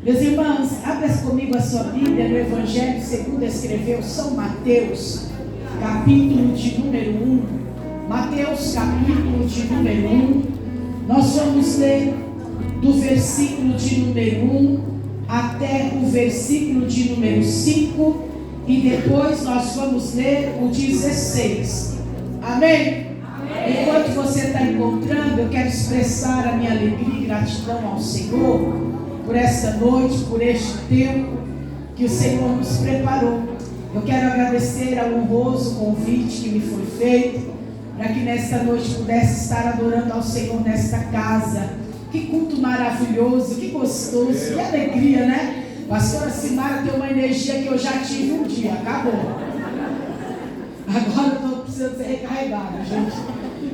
Meus irmãos, abra comigo a sua Bíblia no Evangelho segundo escreveu São Mateus, capítulo de número 1. Mateus, capítulo de número 1. Nós vamos ler do versículo de número 1 até o versículo de número 5 e depois nós vamos ler o 16. Amém? Enquanto você está encontrando, eu quero expressar a minha alegria e gratidão ao Senhor por esta noite, por este tempo que o Senhor nos preparou. Eu quero agradecer ao honroso convite que me foi feito, para que nesta noite pudesse estar adorando ao Senhor nesta casa. Que culto maravilhoso, que gostoso, que alegria, né? Pastora Simara tem uma energia que eu já tive um dia, acabou. Agora eu estou precisando ser recarregada, gente.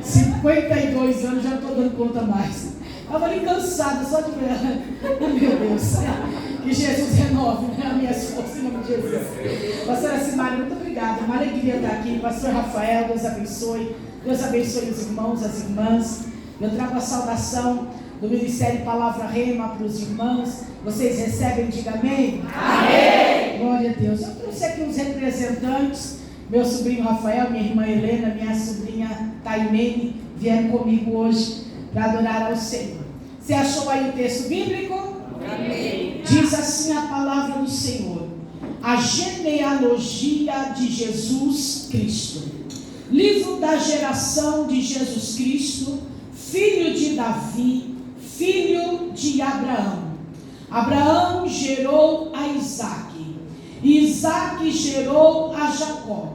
52 anos, já não estou dando conta mais. Estava ali cansada só de ver. Meu Deus, que Jesus renove, né, as minhas forças em nome de Jesus. Pastora Simara, muito obrigada. Uma alegria estar aqui. Pastor Rafael, Deus abençoe. Deus abençoe os irmãos, as irmãs. Eu trago a saudação do Ministério Palavra Rema para os irmãos. Vocês recebem, diga amém? Amém! Glória a Deus. Eu trouxe aqui uns representantes. Meu sobrinho Rafael, minha irmã Helena, minha sobrinha Taimene vieram comigo hoje para adorar ao Senhor. Você achou aí o texto bíblico? Amém. Diz assim a palavra do Senhor: a genealogia de Jesus Cristo, livro da geração de Jesus Cristo, filho de Davi, filho de Abraão. Abraão gerou a Isaque, e Isaque gerou a Jacó,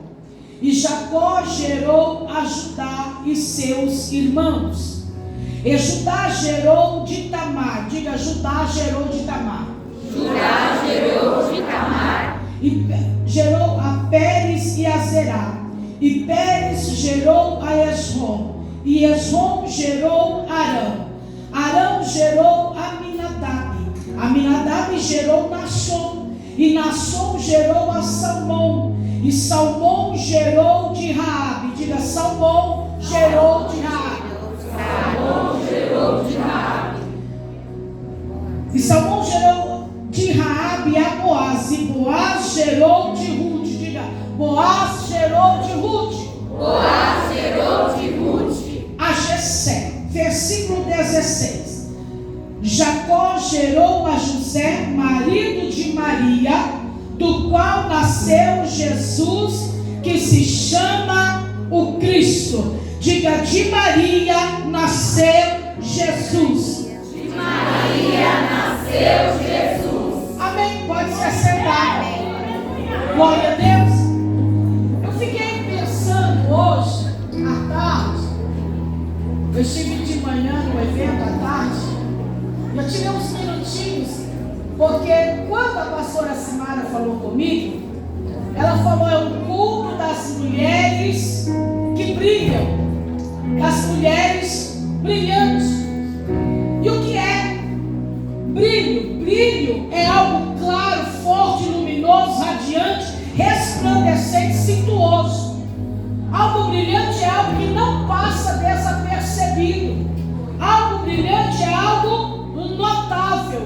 e Jacó gerou a Judá e seus irmãos. E Judá gerou de Tamar. Diga, Judá gerou de Tamar. Judá gerou de Tamar. E gerou a Pérez e a Zerá. E Pérez gerou a Esrom. E Esrom gerou Arão. Arão gerou Aminadab. Aminadab gerou Nasson. E Nasson gerou a Salmão. E Salmão gerou de Raabe. Diga, Salmão gerou de Raabe. Salmão gerou de Raabe. E Salmão gerou de Raabe a Boaz. E Boaz gerou de Ruth. Diga, Boaz gerou de Ruth. Boaz gerou de Ruth. A Jessé. Versículo 16. Jacó gerou a José, marido de Maria, do qual nasceu Jesus, que se chama o Cristo. Diga, de Maria nasceu Jesus. De Maria nasceu Jesus. Amém. Pode se assentar. Glória a Deus. Eu fiquei pensando hoje, à tarde. Eu estive de manhã no evento à tarde. Eu tive uns minutinhos, porque quando a pastora Simara falou comigo, ela falou: é um culto das mulheres que brilham, das mulheres brilhantes. E o que é brilho? Brilho é algo claro, forte, luminoso, radiante, resplandecente, cintuoso. Algo brilhante é algo que não passa desapercebido. Algo brilhante é algo notável.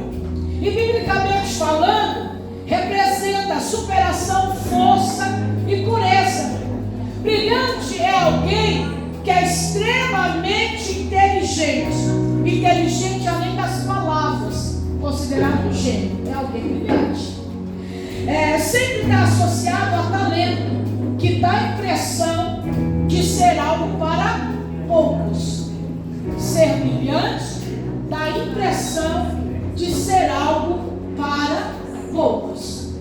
E biblicamente falando, representa superação, força e pureza. Brilhante é alguém que é extremamente inteligente. Inteligente além das palavras, considerado um gênio. É alguém brilhante. Sempre está associado a talento, que dá a impressão de ser algo para poucos. Ser brilhante dá a impressão de ser algo para poucos.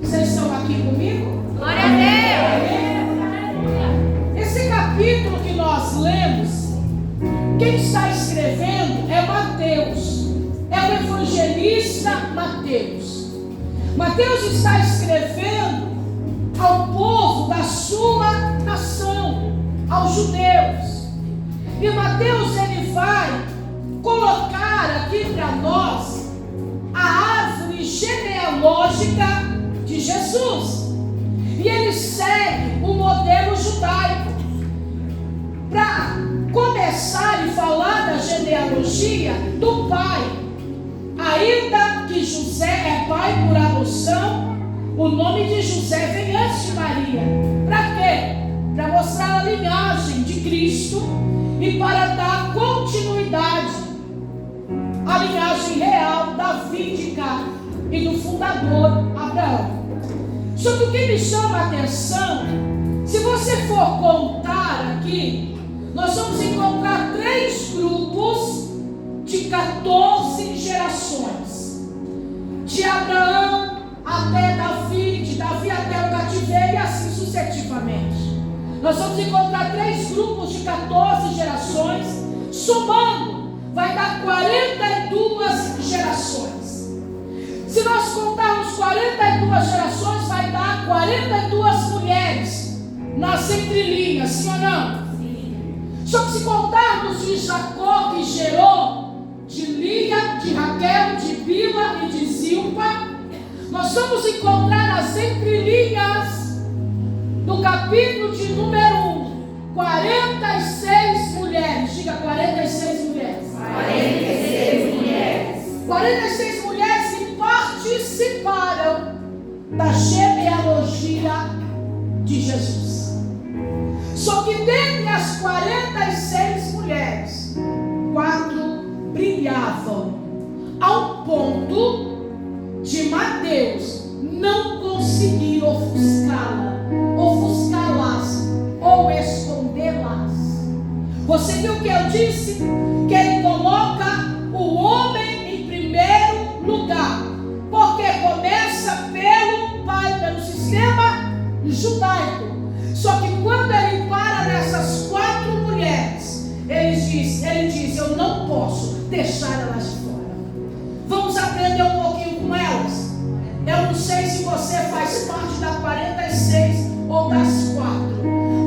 Vocês estão aqui comigo? Glória a Deus. Esse capítulo que nós lemos, quem está escrevendo é Mateus. É o evangelista Mateus. Mateus está escrevendo ao povo da sua nação, aos judeus. E Mateus, ele vai colocar aqui para nós a árvore genealógica de Jesus. E ele segue o modelo judaico. Para começar e falar da genealogia do pai, Ainda que José é pai por adoção, o nome de José vem antes de Maria. Para quê? Para mostrar a linhagem de Cristo e para dar continuidade à linhagem real davídica e do fundador Abraão. Só que o que me chama a atenção, se você for contar aqui, nós vamos encontrar 3 grupos de 14 gerações. De Abraão até Davi, de Davi até o cativeiro e assim sucessivamente. Nós vamos encontrar 3 grupos de 14 gerações, somando, vai dar 42 gerações. Se nós contarmos 42 gerações, vai dar 42 mulheres nas entrelinhas, sim ou não? Só que se contarmos de Jacó que gerou, de Lia, de Raquel, de Bila e de Zilpa, nós vamos encontrar nas entrelinhas do capítulo de número 1, 46 mulheres. Diga 46 mulheres. 46 mulheres. 46 mulheres que participaram da genealogia de Jesus. Só que dentre as 46 mulheres, 4 brilhavam, ao ponto de Mateus não conseguir ofuscá-las ou escondê-las. Você viu o que eu disse? Que ele coloca o homem em primeiro lugar, porque começa pelo pai, pelo sistema judaico. Só que quando ele para nessas 4 mulheres, ele diz, eu não posso deixar elas de fora. Vamos aprender um pouquinho com elas. Eu não sei se você faz parte da 46 ou das 4,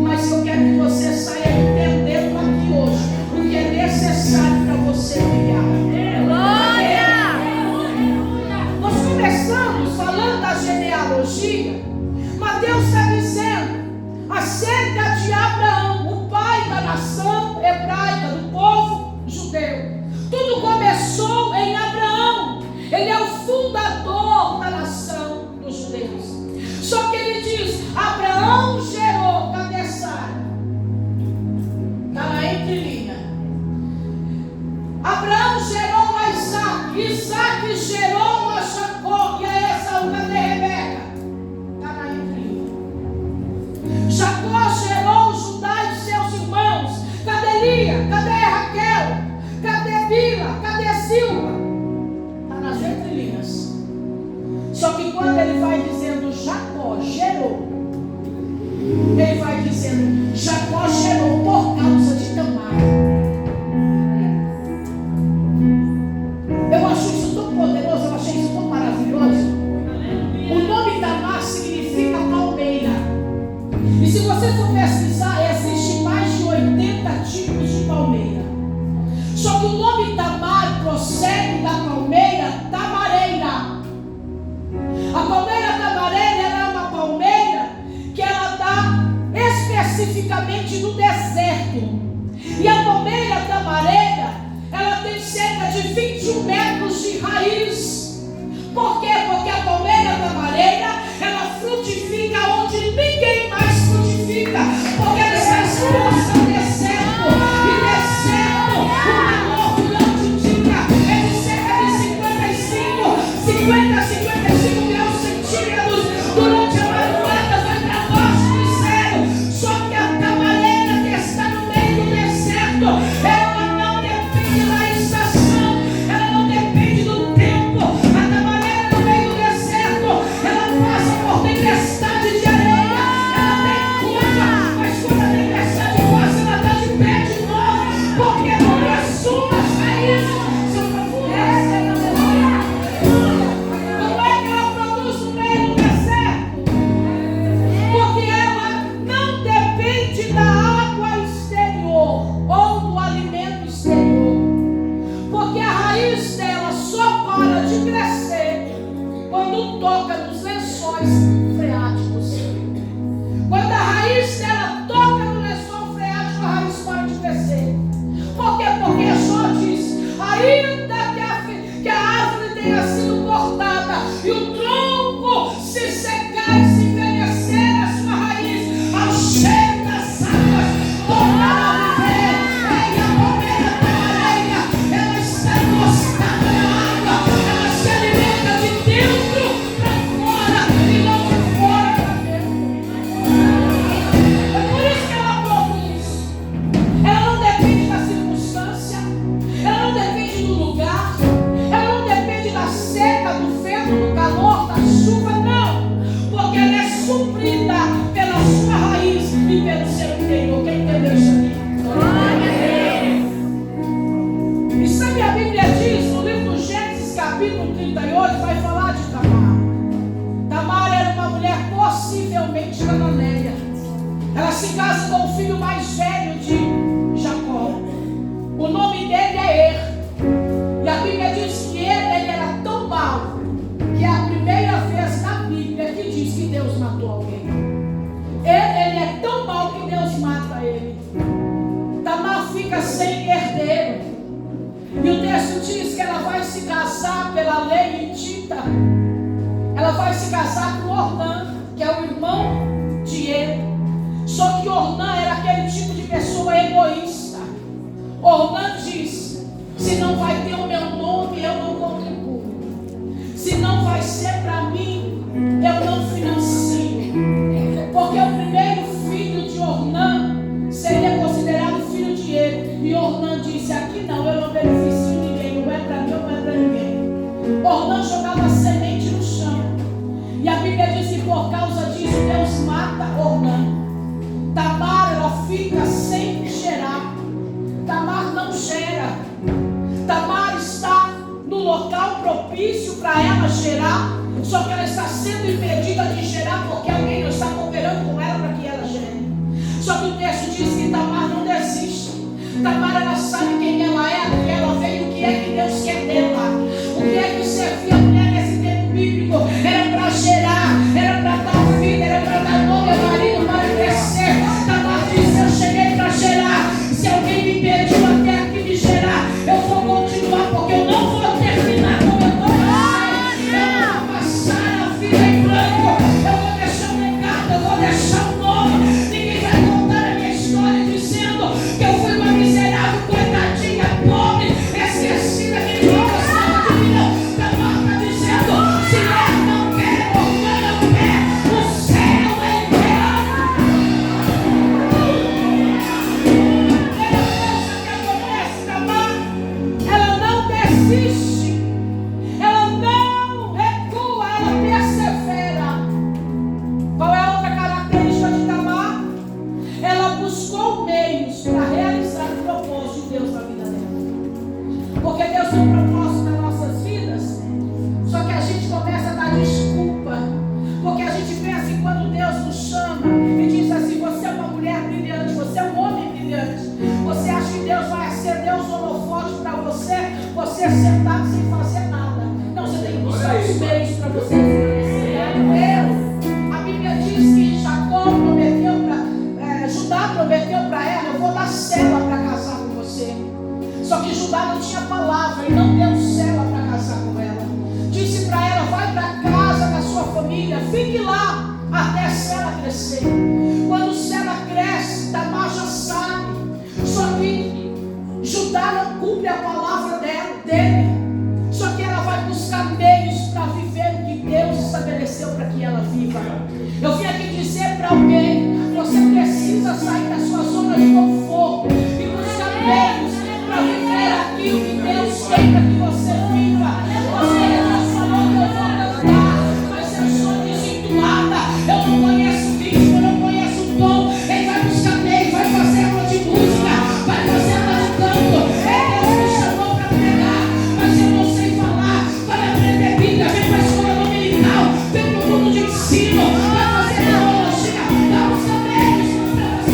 mas eu quero que você saia entendendo aqui hoje o que é necessário para você brilhar. Nós começamos falando da genealogia. Mateus está dizendo acerca de Abraão, o pai da nação hebraica, do povo judeu. Tudo começou em Abraão. Ele é o fundador da nação dos judeus. Só que ele diz, Abraão gerou, cadê Sara? Está na entrelinha. Abraão gerou a Isaac, Isaac gerou a Jacó, e a Esaú, cadê Rebeca? Está na entrelinha. Jacó gerou Judá e seus irmãos. Cadê Lia? Cadê Raquel? Cadê Bila? Cadê Silva? Está nas entrelinhas. Só que quando ele vai dizendo Jacó gerou, ele vai dizendo Jacó gerou por causa de Tamar. Eu acho isso tão poderoso, eu achei isso tão maravilhoso. O nome Tamar significa palmeira. E se você for pesquisar, existem mais de 80 tipos de palmeira. Só que o nome Tamar procede da palmeira tamareira. A palmeira tamareira é uma palmeira que ela dá especificamente no deserto. E a palmeira tamareira, ela tem cerca de 21 metros de raiz. Por quê? Porque a palmeira tamareira, ela frutifica onde ninguém mais frutifica. Porque ela está exposta ao deserto. E deserto, o menor durante o dia é de cerca de 55 graus centígrados. Durante a madrugada vai para baixo do zero. Só que a tamareira que está no meio do deserto, ela não depende da estação, ela não depende do tempo. A tamareira no meio do deserto, ela passa por tempestade de areia, ela tem curva, mas quando a tempestade passa, ela está de pé de novo, porque não é sua raiz, são profundas. Como é que ela produz no meio do deserto? Porque ela não depende da água exterior ou do alimento exterior. Porque a raiz dela só para de crescer quando toca nos lençóis freáticos. Quando a raiz dela toca no lençol freático, a raiz para de crescer. Por quê? Porque Jó diz, ainda que a árvore e o tronco se secar e se envelhecer a sua raiz, ao cheiro das águas, tornará a viver. E a palmeira da areia, ela está encostada na água, ela se alimenta de dentro para fora e não de fora para dentro. É por isso que ela produz. Ela não depende da circunstância, ela não depende do lugar, ela não depende da seca, do vento, do calor, da chuva, não, porque ela é suprida pela sua raiz e pelo seu interior. Quem entendeu isso aqui? E sabe, a Bíblia diz no livro do Gênesis, capítulo 38, vai falar de Tamar. Tamar era uma mulher possivelmente cananeia. Ela se casa com o filho mais velho de Jacó. O nome dele é Er. E a Bíblia diz que ele era tão mau que é a primeira vez na Bíblia que diz que Deus matou alguém. Ele é tão mau que Deus mata ele. Tamar fica sem herdeiro. E o texto diz que ela vai se casar pela lei hitita. Ela vai se casar com Ornã, que é o irmão de ele. Só que Ornã era aquele tipo de pessoa egoísta. Ornã diz: se não vai ter o meu nome, eu não contribuo. Se não vai ser para mim, eu não financio. Porque o primeiro filho de Ornã seria considerado filho de ele. E Ornã disse: aqui não, eu não beneficio ninguém, não é para mim, não é para ninguém. Ornã jogava semente no chão. E a Bíblia diz que por causa disso Deus mata Ornã. Tamar, ela fica sem gerar. Tamar não gera. Tamar está no local propício para ela gerar, só que ela está sendo impedida de gerar porque alguém não está cooperando com ela para que ela gere. Só que o texto diz que Tamar não desiste. Tamar, ela sabe quem ela é, do que ela veio, o que é que Deus quer dela. O que é que servia a mulher nesse tempo bíblico? Era para gerar, era para dar vida, era para dar nome ao marido, para crescer. Tamar disse: eu cheguei para gerar. Se alguém me pediu até aqui de gerar, eu vou continuar, porque eu não vou terminar como eu comecei. Eu vou passar a vida em branco. Eu vou deixar um legado, eu vou deixar um nome. Ninguém vai contar a minha história dizendo que eu fui uma miserável, coitadinha, pobre, esquecida, que não gostava de mim. Tamar está dizendo: se eu não quero, Ornã não quer, o céu é meu. Ela não desiste, ela não recua, ela persevera. Qual é a outra característica de Tamar? Ela buscou meios para realizar o propósito de Deus na vida dela. Porque Deus tem um propósito nas nossas vidas, só que a gente começa a dar desculpa, porque a gente pensa que quando Deus nos chama e diz assim: você é uma mulher brilhante, você é um homem brilhante, você acha que Deus vai ser Deus holofote para você, você sentado sem fazer nada. Não, você tem que buscar os meios para você florescer. A Bíblia diz que Jacó prometeu Judá prometeu para ela: eu vou dar Sela para casar com você. Só que Judá não tinha palavra e não deu Sela para casar com ela. Disse para ela: vai para casa da sua família, fique lá até Sela crescer. Quando Sela cresce, Tamar já sabe. Só que Judá não cumpre a palavra dele. Só que ela vai buscar meios para viver o que Deus estabeleceu para que ela viva. Eu vim aqui dizer para alguém: você precisa sair da sua zona de conforto e buscar meios para viver aquilo que Deus tem para que você viva. Você já falou que eu vou cantar, mas eu sou desentuada, eu não conheço o ritmo, eu não conheço o tom. Ele vai buscar meios, vai fazer aula de música, vai fazer aula de canto. Deus me chamou para pregar, mas eu não sei falar. Vai aprender Bíblia, vem para a escola dominical, vem para o mundo de ensino, vai fazer teologia, vai buscar meios para você.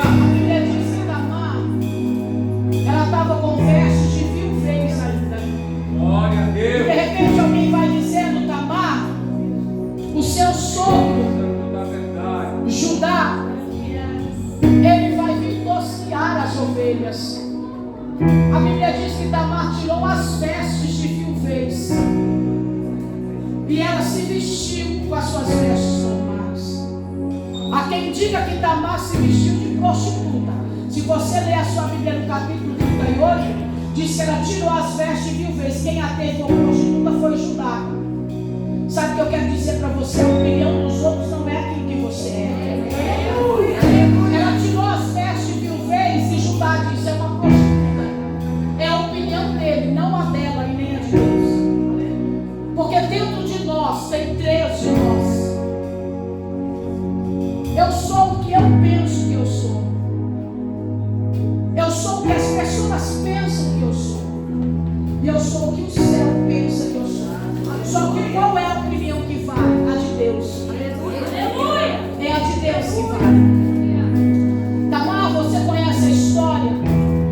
A Bíblia diz que Tamar, ela estava com vestes de viuvez ainda. Glória a Deus. De repente alguém vai dizendo: Tamar, o seu sogro Judá, ele vai vir tosquiar as ovelhas. A Bíblia diz que Tamar tirou as vestes de viuvez e ela se vestiu com as suas vestes normais. Há quem diga que Tamar se vestiu de prostituta. Se você ler a sua Bíblia no capítulo 38, diz que ela tirou as vestes de viuvez. Quem a teve como prostituta foi Judá. Sabe o que eu quero dizer para você? A opinião dos outros não é aquilo que você é. Ela tirou as vestes de viuvez e Judá disse: é uma prostituta. É a opinião dele, não a dela e nem a de Deus. Porque dentro de nós tem 3 de nós. Eu sou o que eu penso que eu sou. Eu sou o que as pessoas pensam que eu sou. E eu sou o que o céu pensa que eu sou. Só que qual é a opinião que vale? A de Deus. É a de Deus que vale. Tamar, você conhece a história?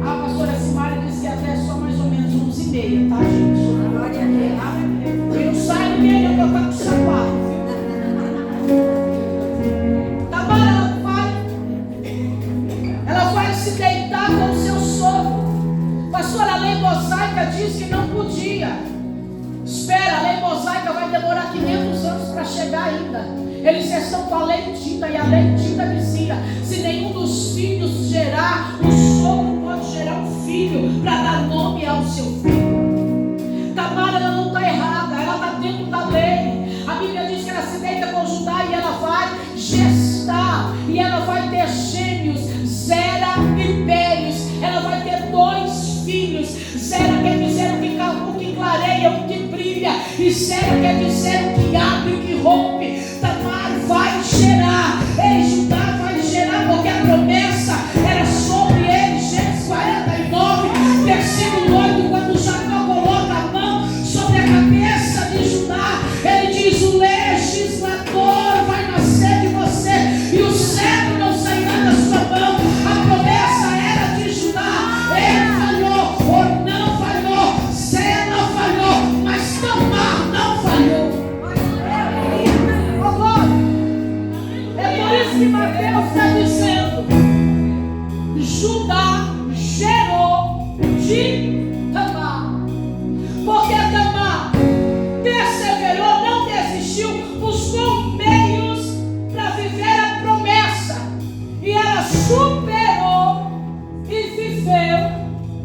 A pastora Simária disse que até só mais ou menos 11h30, tá, gente? E não sai ninguém, eu vou estar com o sapato. Tamar, ela vai se deitar com o seu sogro. Pastora, a lei mosaica diz que não podia. Espera, a lei mosaica vai demorar 500 anos para chegar ainda. Eles estão com a lei dita, e a lei dita dizia: se nenhum dos filhos gerar, o sogro pode gerar um filho para dar nome ao seu filho. Tamar, ela não está errada, ela está dentro da lei. A Bíblia diz que ela se deita com Judá e ela vai gestar, e ela vai ter gêmeos, Zera e Pérez. Ela vai ter 2 filhos. Zera quer dizer o que clareia, o que brilha, e Zera quer dizer o que abre, o que rompe. Tamar vai gerar, Judá vai gerar, porque a promessa era sobre ele. Gênesis 49, versículo 8, quando Jacó coloca a mão sobre a cabeça de Judá, ele diz: o legislador vai nascer de você, e o cetro não sairá da sua mão. A promessa era de Judá. Ele falhou, ou não falhou, Zé não falhou, mas Tamar não falhou. É por isso que Mateus está dizendo: Judá gerou de Tamar. Porque Tamar perseverou, não desistiu, buscou meios para viver a promessa. E ela superou e viveu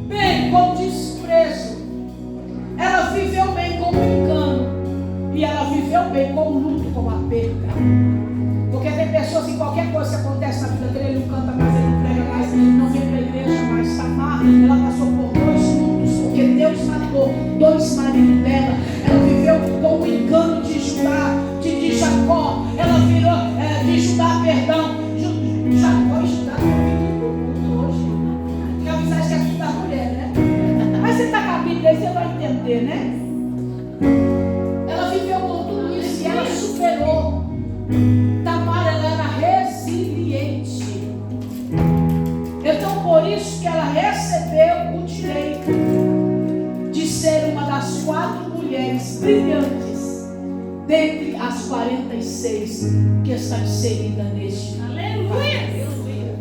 bem com desprezo. Ela viveu bem com o engano. E ela viveu bem com o luto, com a perda. Porque tem pessoas que qualquer coisa que acontece na vida dele, ele não canta mais, ele não prega mais, não vem para a igreja mais. Tamar, ela passou por 2 lutos, porque Deus matou 2 maridos dela. Ela viveu com o engano de Judá, de Jacó. Ela virou, de Judá, perdão. Jacó e Judá não vivem muito hoje. Porque a amizade que é tudo da mulher, né? Mas você está com a Bíblia aí, você vai entender, né? Ela viveu com tudo isso e ela superou. Tamar, ela era resiliente. Então, por isso que ela recebeu o direito de ser uma das 4 mulheres brilhantes dentre as 46 que está inserida neste. Aleluia!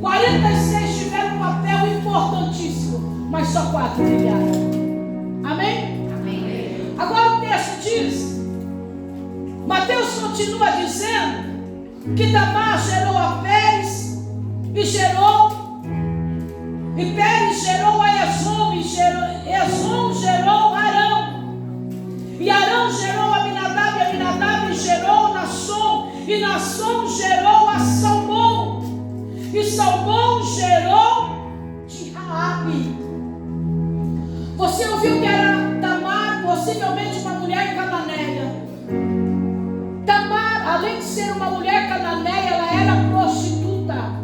46 tiveram um papel importantíssimo, mas só 4 brilharam. Amém? Amém. Agora o texto diz, Mateus continua dizendo que Tamar gerou a Pérez e Pérez gerou a Ezrom, e Ezrom gerou Arão, e Arão gerou Aminadab, e Aminadab gerou Nasson, e Nasson gerou a Salmão, e Salmão gerou de Raabe. Você ouviu que era Tamar possivelmente uma mulher cananeia. Tamar, além de ser uma mulher cananeia, ela era prostituta.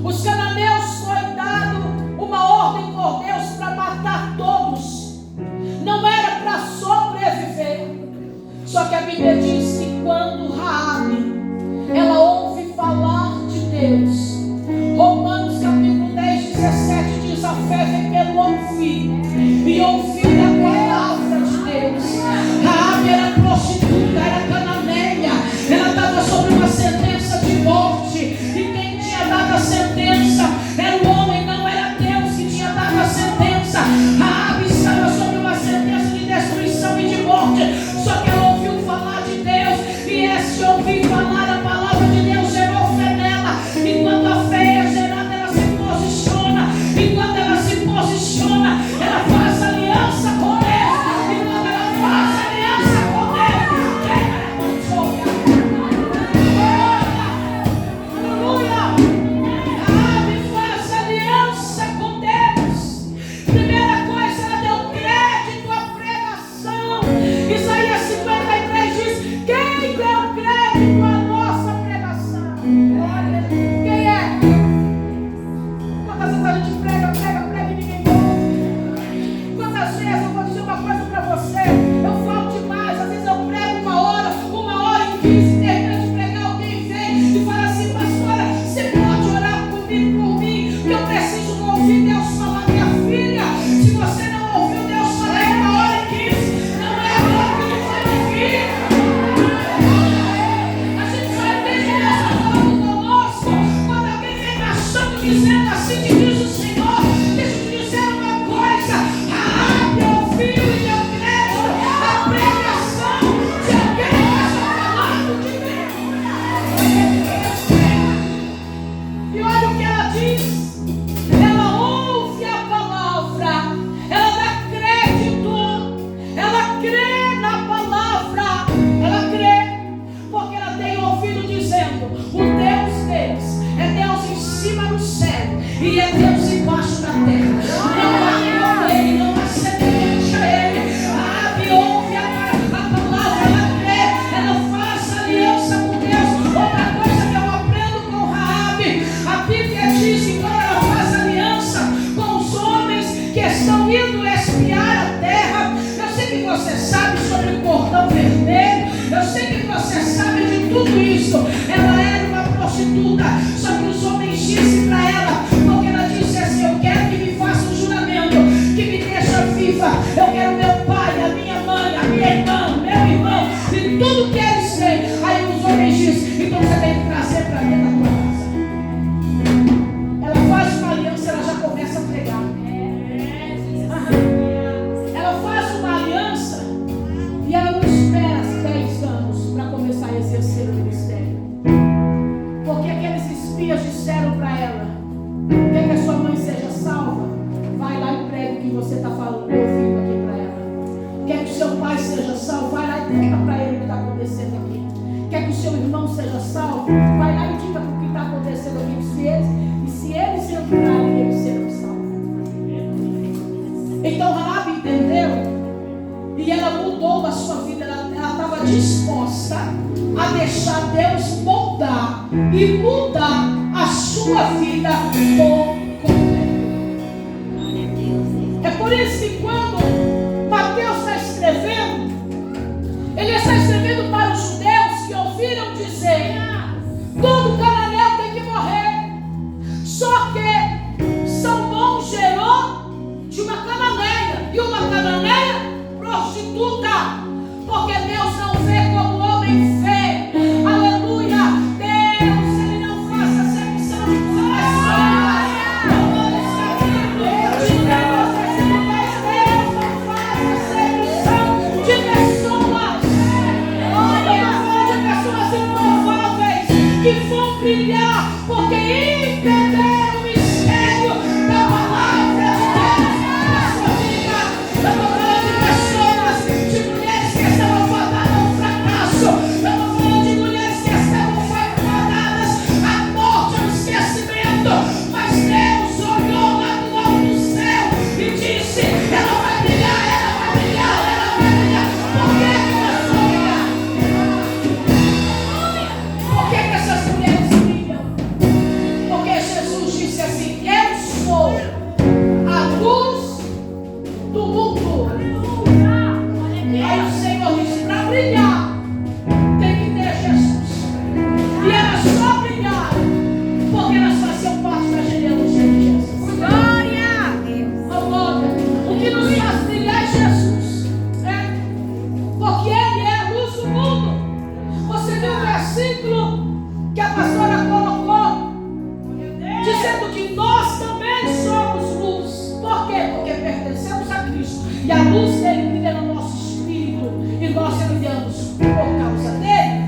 Os cananeus foi dado uma ordem por Deus para matar todos. Não era para sobreviver. Só que a Bíblia diz que quando Raabe, ela ouve falar de Deus. Romanos capítulo 10, 17 diz: a fé vem pelo ouvir, e ouvir a palavra de Deus. Raabe era prostituta, era cananeia. Ela estava sobre uma sentença estão indo espiar a terra. Eu sei que você sabe sobre o cordão vermelho. Eu sei que você sabe de tudo isso. Ela era uma prostituta, só que os homens disseram para ela, porque ela disse assim: eu quero que me faça um juramento, que me deixa viva. Eu quero meu pai, a minha mãe, a minha irmã, meu irmão, e tudo que eles têm. Aí os homens dizem: então você tem que trazer para dentro da tua casa. Ela faz uma aliança, ela já começa a pregar. Ela faz uma aliança e ela não espera 10 anos para começar a exercer o ministério. Porque aqueles espias disseram para ela: quer que a sua mãe seja salva? Vai lá e prega o que você está falando, ouvindo aqui para ela. Quer que o seu pai seja salvo? Vai lá e conta para ele o que está acontecendo aqui. Quer que o seu irmão seja salvo? Vai lá e diga o que está acontecendo aqui. Se eles entrarem, eles serão salvos. Então Raabe entendeu e ela mudou a sua vida. Ela estava disposta a deixar Deus moldar e mudar a sua vida por completo. É por isso que quando Mateus está escrevendo, ele está escrevendo para os judeus que ouviram dizer: todo cananeu tem que morrer. Só que Salmão gerou de uma cananeia, e uma cananeia prostituta, porque Deus não vê como o homem vê. Aleluia! Deus, ele não faz acepção de pessoas. Deus não faz acepção de pessoas. De pessoas improváveis que vão brilhar porque entenderam o mistério da palavra de Deus na sua vida. Eu estou falando de pessoas, de mulheres que estavam fadadas ao fracasso. Eu estou falando de mulheres que estavam fadadas à morte, ao esquecimento. Mas Deus olhou lá do alto do céu e disse: ela vai brilhar, ela vai brilhar, ela vai brilhar. Por que ela vai brilhar? Por que essas mulheres brilham? Porque Jesus disse assim: eu sou a luz do mundo. Aí o Senhor disse: para brilhar tem que ter Jesus. E elas só brilharam porque elas faziam parte da genealogia de Jesus. Glória! O que nos faz brilhar é Jesus. Porque Ele é a luz do mundo. Você viu o versículo que a pastora colocou, dizendo que nós também somos luz. Por quê? Porque pertencemos a Cristo. E a luz dele brilha no nosso espírito. E nós brilhamos por causa dele.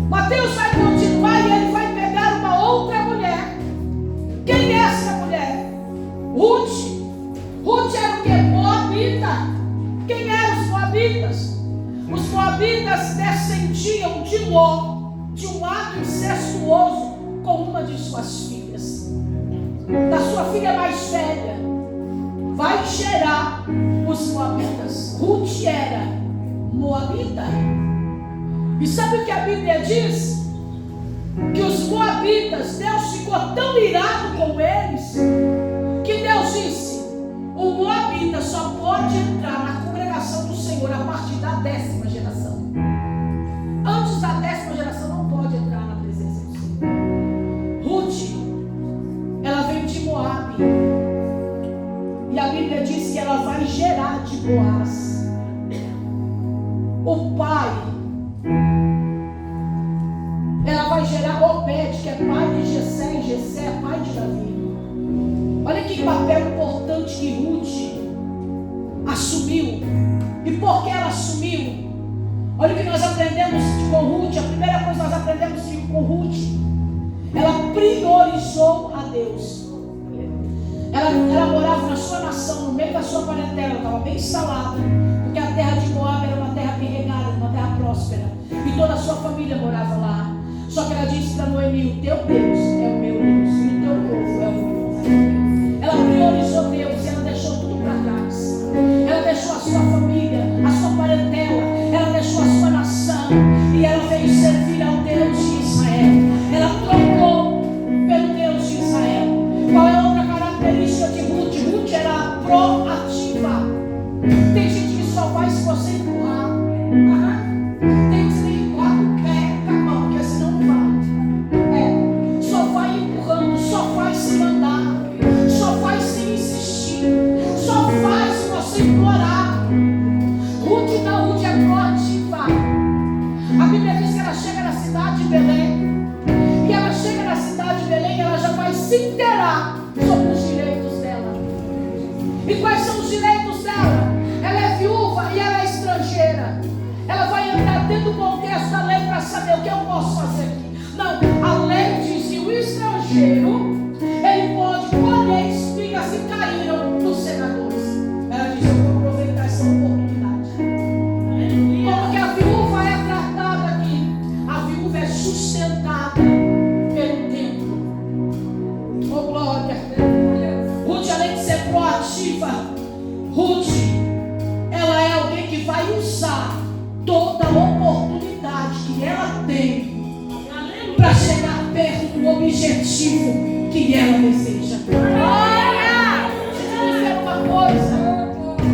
Mateus vai continuar e ele vai pegar uma outra mulher. Quem é essa mulher? Ruth. Ruth era o que? Moabita. Quem eram os moabitas? Os moabitas descendiam de Ló, de um ato incestuoso com uma de suas filhas. Da sua filha mais velha vai gerar os moabitas. Ruth era moabita. E sabe o que a Bíblia diz? Que os moabitas, Deus ficou tão irado com eles, que Deus disse: o moabita só pode entrar na congregação do Senhor a partir da 10ª geração. Antes da 10ª geração não pode entrar na presença do Senhor. Ruth, ela veio de Moabe. E a Bíblia diz que ela vai gerar de Boaz. O pai, ela vai gerar Obed, que é pai de Jessé, e Jessé é pai de Davi. Olha que papel importante que Ruth assumiu. E por que ela assumiu? Olha o que nós aprendemos com Ruth. A primeira coisa que nós aprendemos com Ruth: ela priorizou a Deus. Ela morava na sua nação, no meio da sua parentela. Ela estava bem instalada, porque a terra de Moab era uma terra bem regada, uma terra próspera, e toda a sua família morava lá. Só que ela disse para Noemi: o teu Deus é o meu Deus, e o teu povo é o meu povo. Ela priorizou Deus e ela deixou tudo para trás. Ela deixou a sua família, a sua parentela, ela deixou a sua nação, e ela veio servir ao Deus de Israel. Ela trocou pelo Deus de Israel. Qual é a outra característica de Ruth? Ruth era E quais são os direitos dela? Ela é viúva e ela é estrangeira. Ela vai entrar dentro do contexto da lei para saber o que eu posso fazer aqui. Não, a lei diz que o estrangeiro, ele pode colher espigas e caíram dos segadores. Ela diz: eu vou aproveitar essa oportunidade. Como que a viúva é tratada aqui? A viúva é sustentada pelo templo. Oh glória! Ruth, além de ser proativa, Ruth, ela é alguém que vai usar toda a oportunidade que ela tem para chegar perto do objetivo que ela deseja. Olha! Deixa eu te dizer uma coisa.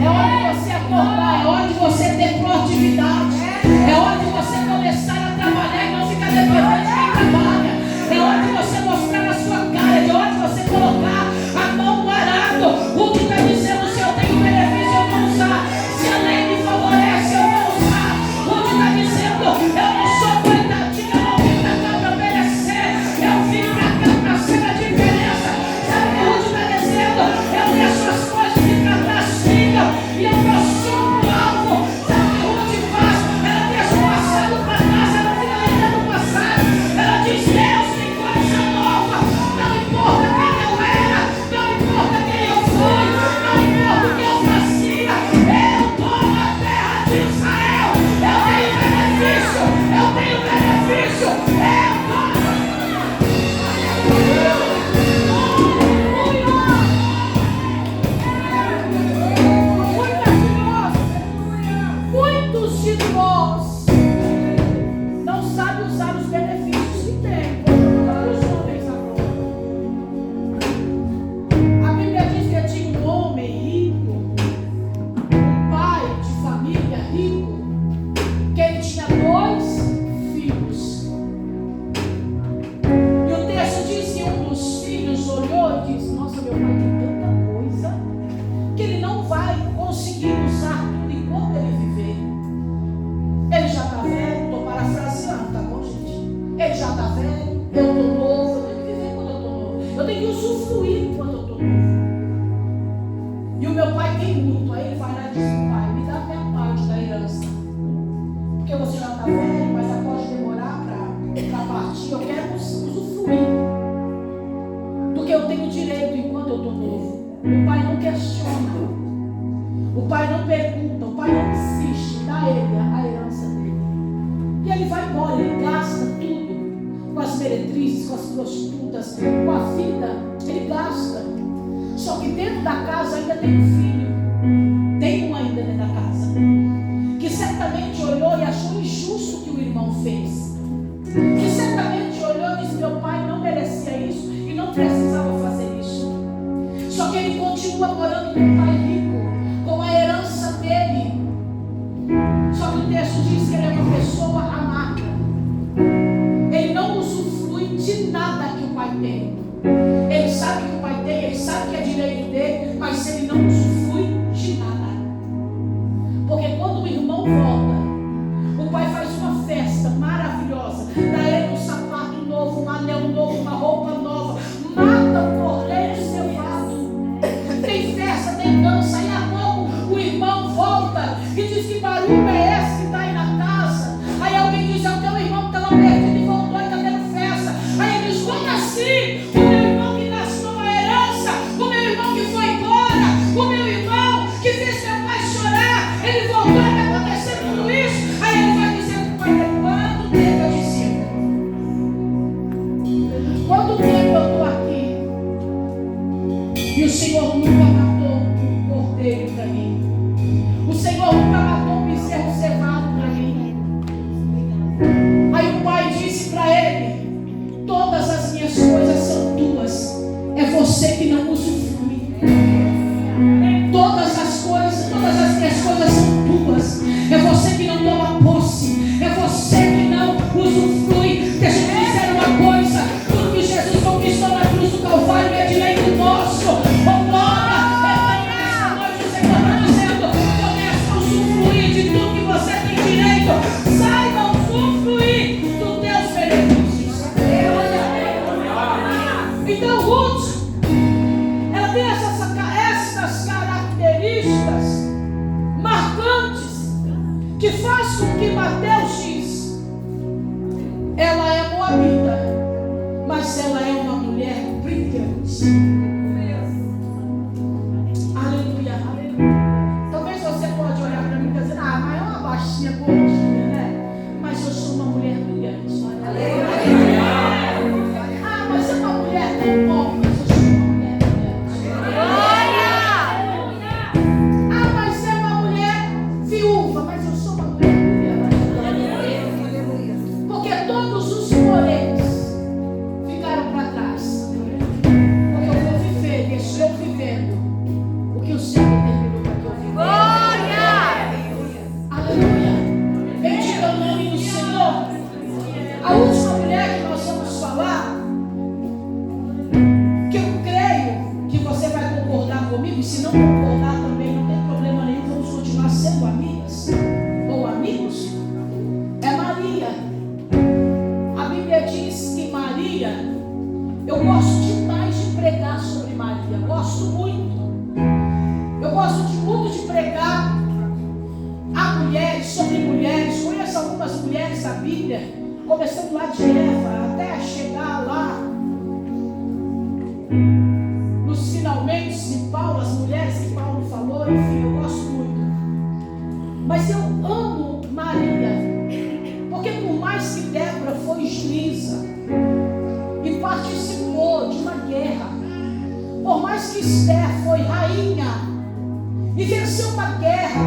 É hora de você acordar, é hora de você ter proatividade, é hora de você começar a trabalhar e não ficar dependente de quem trabalha. É hora de você mostrar a sua cara, é hora de você colocar a mão no arado. O que está dizendo: se eu tenho benefício, eu vou usar. Se a lei me favorece, eu vou usar. O que está dizendo: eu não sou coitadinha, eu não vim para cá para obedecer, eu vim para cá para ser a diferença. Sabe o que o está dizendo? Eu deixo as coisas que para trás ficam e eu prossumo o alvo. Sabe o que Ruth faz? Ela deixa o passado para trás, ela fica lembrando o passado. Ela diz: Deus tem coisa nova. Não importa quem eu era, não importa quem eu fui, não importa o que eu fazia. Eu estou na terra de Israel. Eu tenho benefício, eu tenho benefício. Muitos de nós não sabem usar os benefícios que tem. Os homens agora. A Bíblia diz que tinha um homem rico, um pai de família rico, que ele tinha 2 filhos. E o texto diz que um dos filhos olhou e disse: nossa, meu pai tem tanta coisa que ele não vai conseguir usar tudo enquanto ele viver. Ele já está velho, estou parafraseando, tá bom, gente? Ele já está velho, eu estou novo, eu tenho que viver quando eu estou novo. Eu tenho que usufruir quando eu estou novo. E o meu pai tem muito. Aí ele vai lá e diz: pai, me dá a minha parte da herança. Porque você já está velho, mas já pode demorar para partir. Eu quero usufruir do que eu tenho direito enquanto eu estou novo. O pai não questiona. O pai não pergunta, o pai não insiste, dá ele a herança dele. E ele vai embora, ele gasta tudo com as meretrizes, com as prostitutas, com a vida, ele gasta. Só que dentro da casa ainda tem um filho, tem um ainda dentro da casa, que certamente olhou e achou injusto o que o irmão fez. Que certamente olhou e disse: meu pai não merecia isso e não precisava fazer isso. Só que ele continua morando com um pai rico, com a herança dele. Só que o texto diz que ele é uma pessoa amarga. Ele não usufrui de nada que o pai tem. Ele sabe que o pai tem, ele sabe que é direito dele, mas ele não usufrui de nada. Porque quando o irmão volta, o pai faz uma festa maravilhosa, dá ele um sapato novo, um anel novo, uma roupa nova, mata o cordeiro cevado, tem festa, tem dança. E a pouco o irmão volta e diz: que barulho é esse que está aí na casa? Aí alguém diz: é o teu irmão que estava perdido e voltou e está tendo festa. Aí ele diz: como assim? O meu irmão que gastou uma herança, o meu irmão que foi embora, o meu irmão que fez meu pai chorar, ele voltou e está acontecendo tudo isso. Aí ele vai dizer para o pai dele: quanto tempo eu disse? Quanto tempo eu estou aqui? E o Senhor nunca matou um cordeiro para mim. O Senhor nunca matou um bezerro que faz com que Mateus diz, ela é moabita, mas ela é uma mulher brilhante. Aleluia, aleluia. Talvez você pode olhar para mim e dizer, mas é uma baixinha gordinha, né? Mas eu sou uma mulher brilhante. Aleluia. Mas é uma mulher tão pobre, mas eu sou uma mulher brilhante. Mas é uma mulher viúva, mas eu sou uma mulher brilhante. Porque todos os poréns ficaram para trás. Porque eu vou viver e estou vivendo o que o Senhor determinou para que eu vivesse. Aleluia. Bendito o nome do Senhor. A última mulher que nós vamos falar, que eu creio que você vai concordar comigo, e se não concordar também não tem problema nenhum, vamos continuar sendo amigas ou amigos, é Maria. A Bíblia diz que Maria, eu gosto demais de pregar sobre Maria, gosto muito. Eu gosto muito de pregar a mulheres, sobre mulheres. Conheço algumas mulheres da Bíblia, começando lá de Eva até chegar lá nos finalmente de Paulo, as mulheres que Paulo falou, enfim, eu gosto muito. Mas eu amo Maria, porque por mais que Débora foi juíza e participou de uma guerra, por mais que Esther foi rainha e venceu uma guerra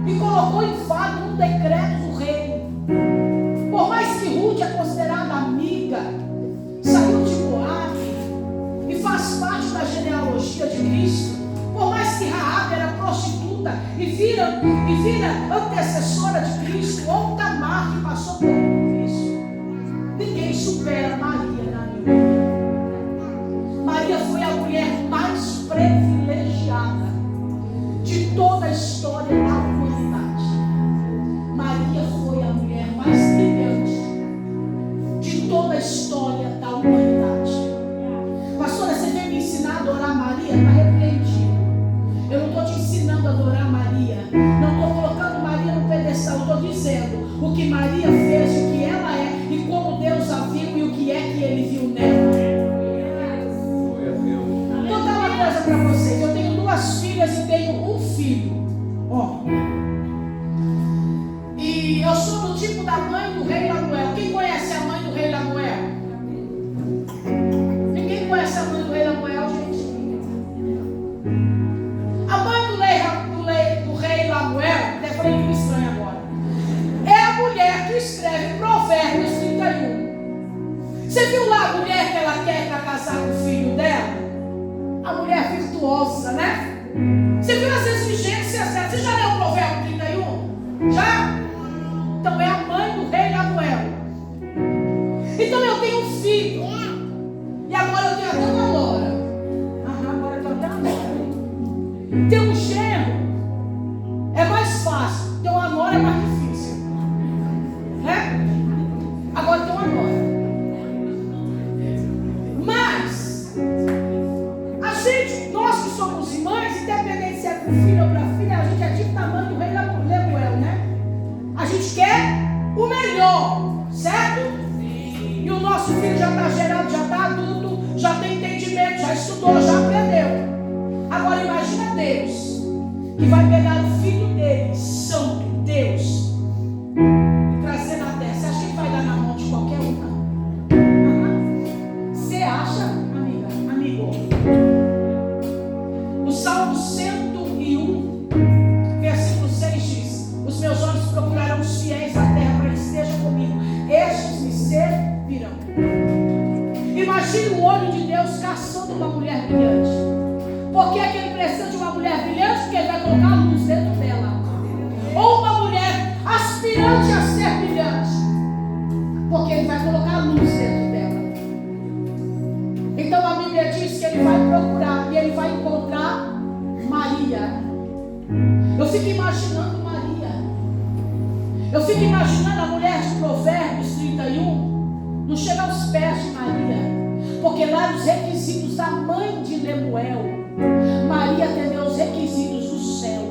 e colocou em fato um decreto do rei, por mais que Ruth é considerada amiga, saiu de Moabe e faz parte da genealogia de Cristo, por mais que Raabe era prostituta e vira antecessora de Cristo, ou Tamar que passou por Cristo, ninguém supera Maria na minha vida. Maria foi a mulher mais privilegiada de toda a história da humanidade. Maria foi a mulher mais brilhante de toda a história da humanidade. Pastora, você veio me ensinar a adorar Maria? Está repreendido. Eu não estou te ensinando a adorar Maria. Não estou colocando Maria no pedestal. Estou dizendo o que Maria fez, o que ela é e como Deus a viu e o que é que Ele viu nela. Vou dar uma coisa para vocês. Eu tenho 2 filhas e tenho um filho. E eu sou do tipo da mãe do rei Lemuel. Quem conhece a mãe do rei Lemuel? Ninguém conhece a mãe do rei Lemuel, gente? A mãe do rei Lemuel, até falei que me estranha agora, é a mulher que escreve Provérbios 31. Você viu lá a mulher que ela quer para casar com o filho dela? A mulher virtuosa, né? Você viu as exigências dela? Você já leu o Provérbio 31? Já? Então é a mãe do rei Lemuel. Então eu tenho um filho. E agora eu tenho até uma nora. Agora eu tenho até uma nora. Ter um genro é mais fácil. Ter uma nora é mais difícil. Né? Agora tem uma nora. Mas nós que somos mães, independente se é para filho ou para filha, a gente é tipo tamanho do rei Lemuel, né? A gente quer o melhor, certo? E o nosso filho já está gerado, já está adulto, já tem entendimento, já estudou, já aprendeu. Agora imagina Deus, que vai pegar o filho dele, santo Deus, e trazer na terra. Você acha que ele vai dar na mão de qualquer uma? Você acha, amigo? O Salmo 101, versículo 6 diz: os meus olhos procurarão os fiéis da terra para que estejam comigo, estes me servirão. Imagine o olho de Deus caçando uma mulher brilhante. Por que é que ele precisa de uma mulher brilhante? Porque ele vai colocar a luz dentro dela. Ou uma mulher aspirante a ser brilhante, porque ele vai colocar a luz dentro dela. Então a Bíblia diz que ele vai procurar e ele vai encontrar Maria. Eu fico imaginando Maria. Eu fico imaginando a mulher de Provérbios 31. Não chega aos pés de Maria. Porque lá nos requisitos da mãe de Lemuel, Maria atendeu os requisitos do céu.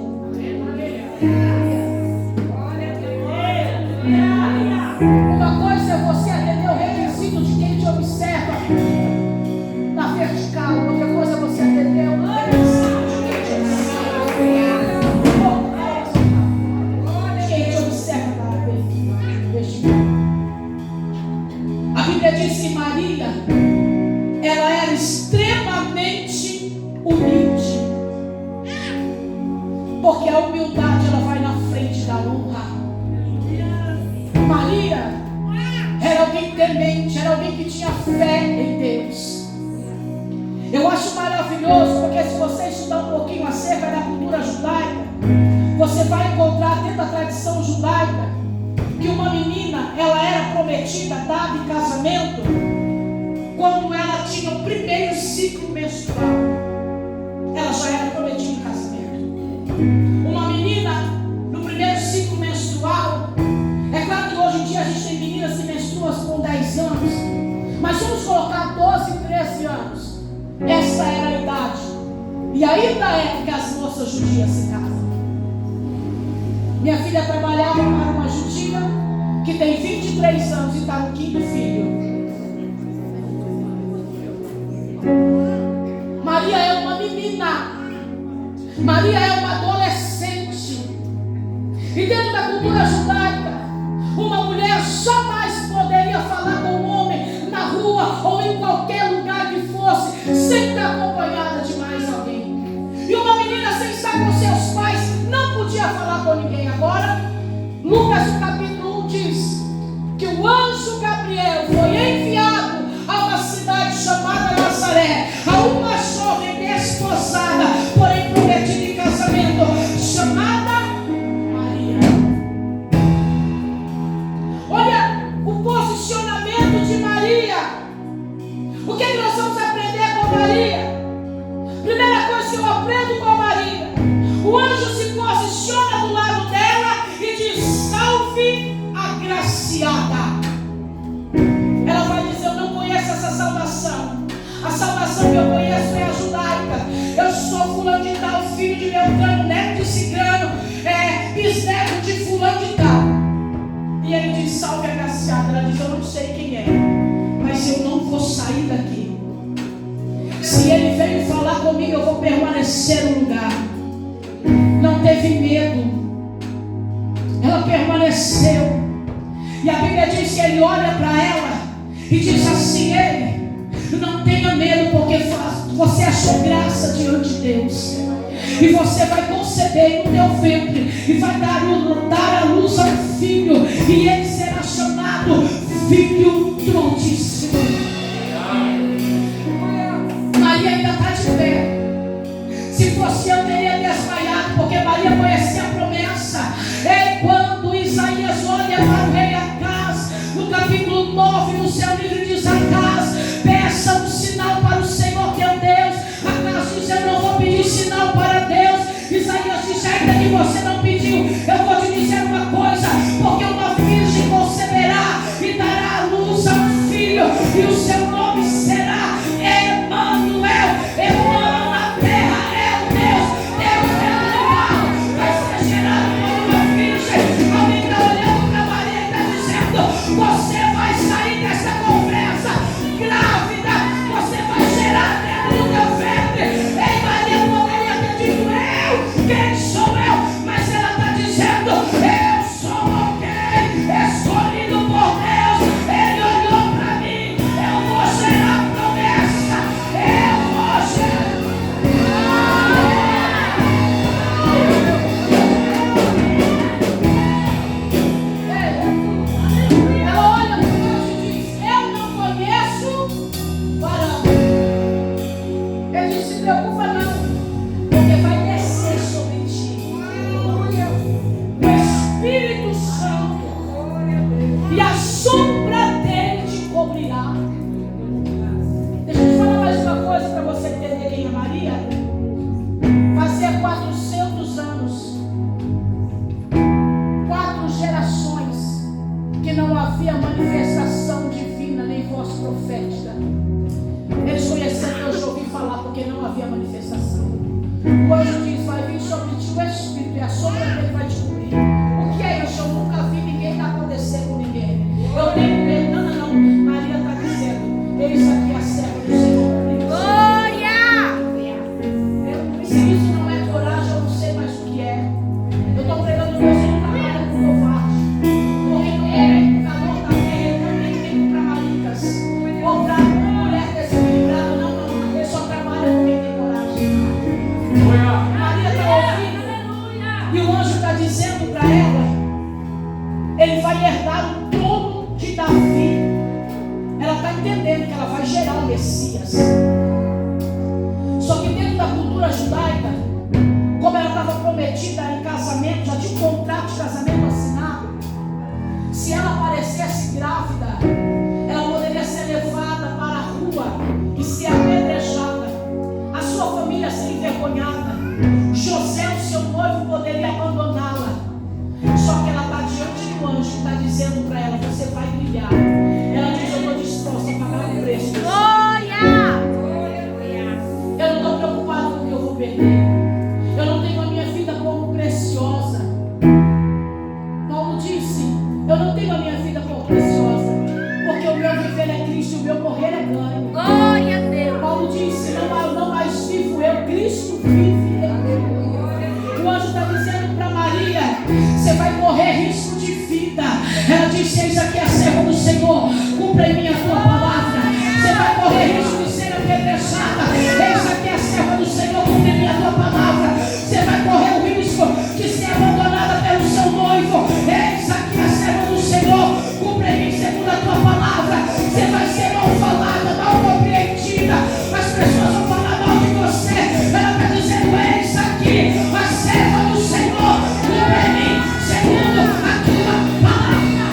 Porque a humildade ela vai na frente da honra. Maria era alguém temente, era alguém que tinha fé em Deus. Eu acho maravilhoso, porque se você estudar um pouquinho acerca da cultura judaica, você vai encontrar dentro da tradição judaica que uma menina, ela era prometida, dada em casamento, quando ela tinha o primeiro ciclo menstrual. Ela já era prometida em casamento. Uma menina, no primeiro ciclo menstrual, é claro que hoje em dia a gente tem meninas que menstruam com 10 anos, mas vamos colocar 12, 13 anos. Essa era a idade. E ainda é que as moças judias se casam. Minha filha trabalhava para uma judia que tem 23 anos e está no 5º filho. Maria é uma menina. Maria é uma adolescente. E dentro da cultura judaica, uma mulher jamais poderia falar com um homem na rua ou em qualquer lugar que fosse sem estar acompanhada de mais alguém. E uma menina sem estar com seus pais não podia falar com ninguém. Agora, Lucas no capítulo 1 diz que o anjo Gabriel foi enviado a uma cidade chamada Nazaré, a uma jovem desposada, porém prometida em casamento, chamada Maria. Olha o posicionamento de Maria. O que nós vamos aprender com Maria? Primeira coisa que eu aprendo com Maria: o anjo se posiciona do lado dela e diz: salve agraciada. Ela vai dizer: eu não conheço essa saudação. A saudação que eu conheço é a judaica. Eu sou fulano de tal, filho de Beltrano, neto de Cicrano, bisneto de fulano de tal. E ele diz: salve agraciada. Ela diz: eu não sei quem é, mas eu não vou sair daqui. Se ele veio falar comigo, eu vou permanecer no lugar. Não teve medo. Ela permaneceu. E a Bíblia diz que ele olha para ela e diz assim: ele, não tenha medo, porque você achou graça diante de Deus. E você vai conceber no teu ventre e vai dar à luz a um filho, e ele será chamado Filho do Altíssimo. Maria ainda está de pé. Se fosse eu, teria desmaiado, porque Maria conhecia a promessa. Quando Isaías olha para o rei Acaz, no capítulo 9, no seu livro diz: Acaz, peça um sinal para o Senhor teu Deus. Acaz diz: eu não vou pedir sinal para Deus. Isaías diz: ainda que você não pediu, eu vou te dizer uma coisa, porque uma virgem conceberá e dará à luz a um filho, e o seu nome será Emanuel. Emmanuel na terra é o Deus Messias. Só que dentro da cultura judaica, como ela estava prometida em casamento, já tinha um contrato de casamento assinado, se ela aparecesse grávida, ela poderia ser levada para a rua e ser apedrejada, a sua família ser envergonhada, José, o seu noivo, poderia abandoná-la. Só que ela está diante do anjo que está dizendo para ela: você vai brilhar. Ela diz: eu estou disposta a pagar o preço. Eu não estou preocupada com o que eu vou perder. Eu não tenho a minha vida como preciosa. Paulo disse: eu não tenho a minha vida como preciosa, porque o meu viver é Cristo e o meu morrer é ganho. Glória a Deus. Paulo disse: não mais vivo eu, Cristo vive em mim. O anjo está dizendo para Maria: você vai correr risco de vida. Ela disse: eis aqui a serva do Senhor, cumpra em mim a tua palavra. Você vai correr risco de ser apedrejada. Eis aqui a serva do Senhor, cumpra em mim a tua palavra. Você vai correr o risco de ser abandonada pelo seu noivo. Eis aqui a serva do Senhor, cumpra em mim segundo a tua palavra. Você vai ser mal falada, mal compreendida. As pessoas vão falar mal de você. Ela está dizendo: eis aqui a serva do Senhor, cumpra em mim segundo a tua palavra.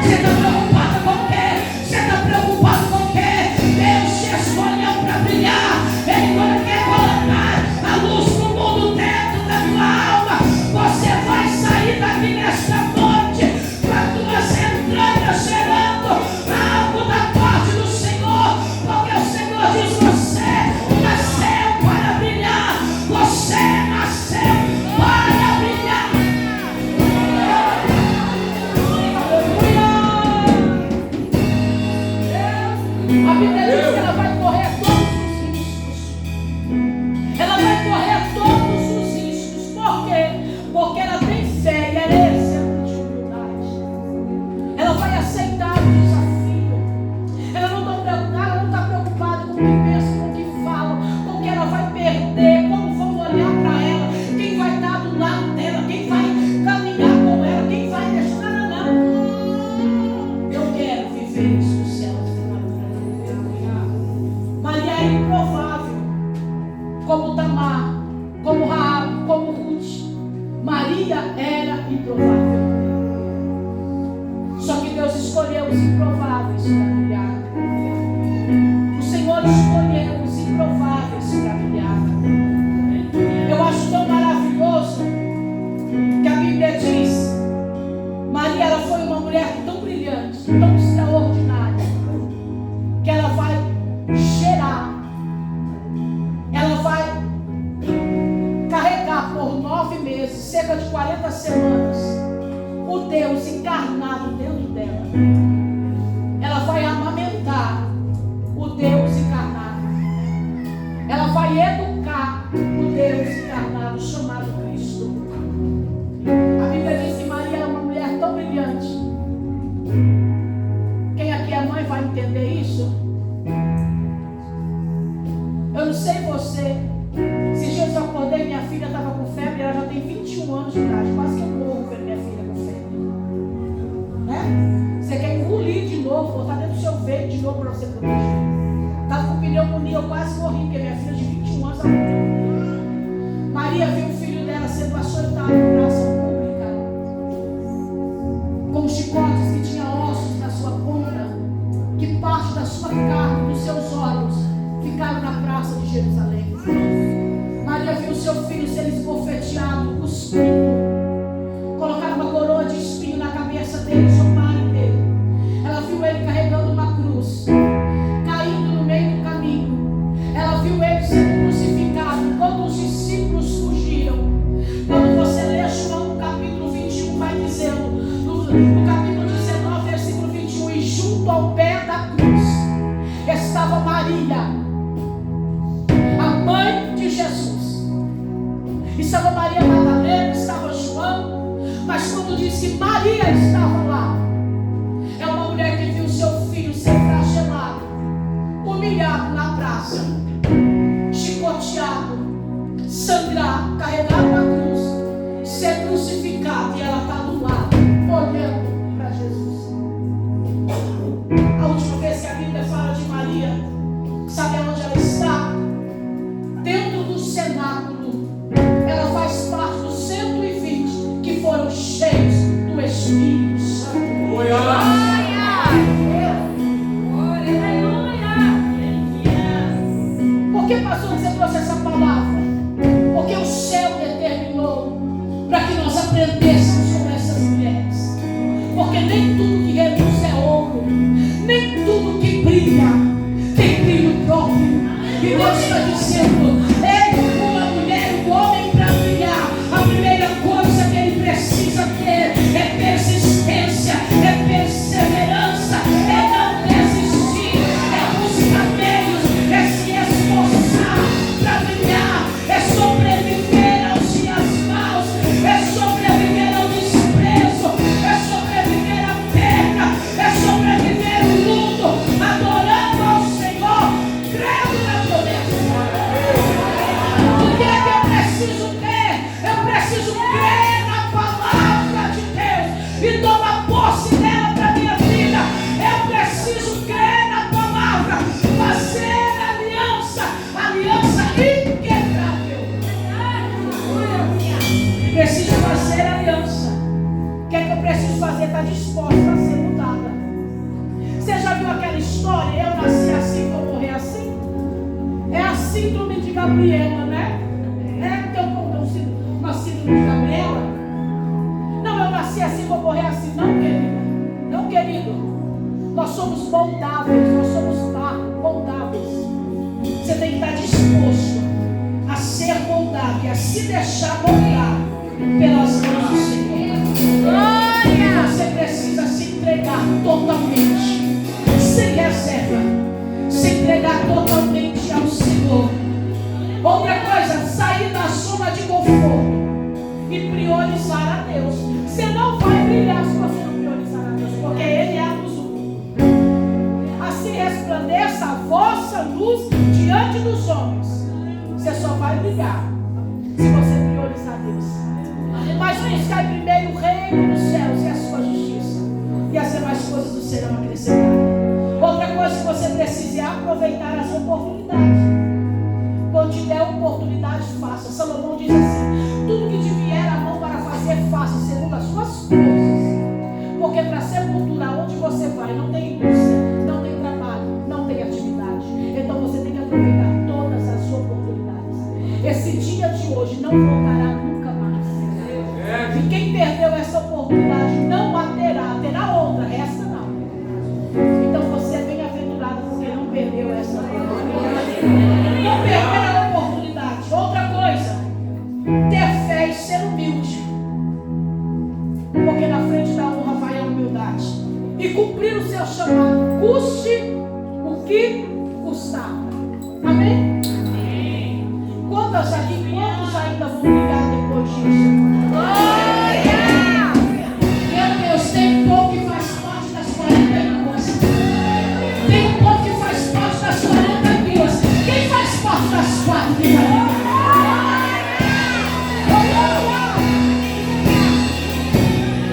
Você está preocupado com o quê? Você está preocupado com o quê? Deus te escolheu para brilhar. Ele quer colocar a luz no mundo dentro da tua alma. Você vai sair daqui nesta noite com as tuas entranhas cheirando algo da parte do Senhor, porque o Senhor diz: você nasceu para brilhar. Você nasceu para brilhar. A Bíblia diz que ela vai correr todos os riscos. Ela vai correr todos os riscos. Por quê? Porque ela tem fé e ela é exemplo de humildade. Ela vai aceitar o desafio. Ela não está preocupada com o que pensam, com o que falam, com o que ela vai perder, como vão olhar para ela, quem vai estar do lado dela, quem vai caminhar com ela, quem vai deixar. Não. Eu quero viver isso no céu. Maria era improvável, como Tamar, como Raab, como Ruth. Maria era improvável. Só que Deus escolheu os improváveis para brilhar. O Senhor escolheu os improváveis para brilhar. Eu acho tão maravilhoso que a Bíblia diz: Maria, ela foi uma mulher tão brilhante, tão extraordinária, que ela vai gerar, ela vai carregar por 9 meses, cerca de 40 semanas, o Deus encarnado dentro dela. Ela vai amamentar o Deus encarnado. Ela vai educar o Deus encarnado chamado Cristo. A Bíblia diz que Maria é uma mulher tão brilhante. Quem aqui é mãe vai entender isso? Eu não sei você. Esses dias eu acordei, minha filha estava com febre, ela já tem 21 anos de idade. Quase que eu morro vendo minha filha com febre. Né? Você quer engolir de novo, botar dentro do seu veio de novo para você proteger. Estava com pneumonia, eu quase morri, porque minha filha de 21 anos estava com pneumonia. Maria viu o filho dela sendo açoitado em praça pública, com chicotes que tinha ossos na sua ponta, que parte da sua carne, dos seus olhos, ficaram na praça de Jerusalém. Maria viu seu filho ser esbofeteado, cuspido, colocaram uma coroa de espinho na cabeça dele, somaram dele. Ela viu ele carregando uma cruz, caindo no meio do caminho. Ela viu ele sendo crucificado enquanto os discípulos fugiram. Quando você lê João no capítulo 21, vai dizendo, no capítulo 19, versículo 21, e junto ao pé da cruz estava Maria, a mãe de Jesus. Estava Maria Madalena, estava João, mas quando diz que Maria estava lá, é uma mulher que viu seu filho ser flagelado, humilhado na praça, chicoteado, sangrar, carregar uma cruz, ser crucificado, e ela está do lado, olhando para Jesus. A última vez que a Bíblia fala de crer na palavra de Deus e tomar posse dela para a minha vida. Eu preciso crer na palavra, fazer aliança inquebrável. Preciso fazer aliança. O que é que eu preciso fazer? Está disposta a ser mudada. Você já viu aquela história? Eu nasci assim, vou morrer assim? É a síndrome de Gabriela, né? Uma síndrome de Gabriela. Não, eu nasci assim, vou morrer assim. Não, querida. Não, querido. Nós somos moldáveis, nós somos moldáveis. Você tem que estar disposto a ser moldado e a se deixar moldar pelas mãos do Senhor. Glória! Você precisa se entregar totalmente, sem reserva, se entregar totalmente ao Senhor. Outra coisa, sair da zona de conforto e priorizar a Deus. Você não vai brilhar se você não priorizar a Deus, porque Ele é a luz do mundo. Assim resplandeça a vossa luz diante dos homens. Você só vai brilhar se você priorizar Deus. Mas buscar primeiro o reino dos céus e a sua justiça, e as demais coisas do serão acrescentadas. Outra coisa que você precisa é aproveitar as oportunidades. Quando tiver oportunidade, faça. Salomão diz assim: tudo que te vier à mão para fazer, faça segundo as suas forças. Porque para sepultura, onde você vai, não tem indústria, não tem trabalho, não tem atividade. Então você tem que aproveitar todas as oportunidades. Esse dia de hoje não voltará nunca mais. E quem perdeu essa oportunidade não a terá. Terá outra, essa não. Então você é bem-aventurado porque não perdeu essa oportunidade. Não perder a oportunidade. Outra coisa, ter fé e ser humilde, porque na frente da honra vai a humildade, e cumprir o seu chamado, custe o que custar. Amém? Quantos ainda vão brigar depois disso? Meu Deus, tem um povo que faz parte das 42. Tem um povo que faz parte das 42. Quem faz parte das 4 que vai ligar?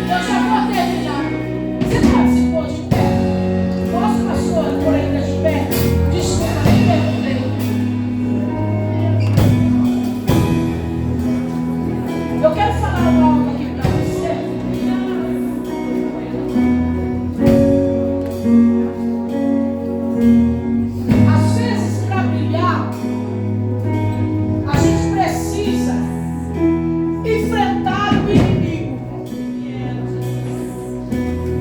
Eu já vou terminar. Você participou de pé? Posso, pastor, por ainda de pé? Desculpa, nem perguntei. Eu quero falar algo aqui para você. Às vezes, para brilhar, a gente precisa enfrentar o inimigo.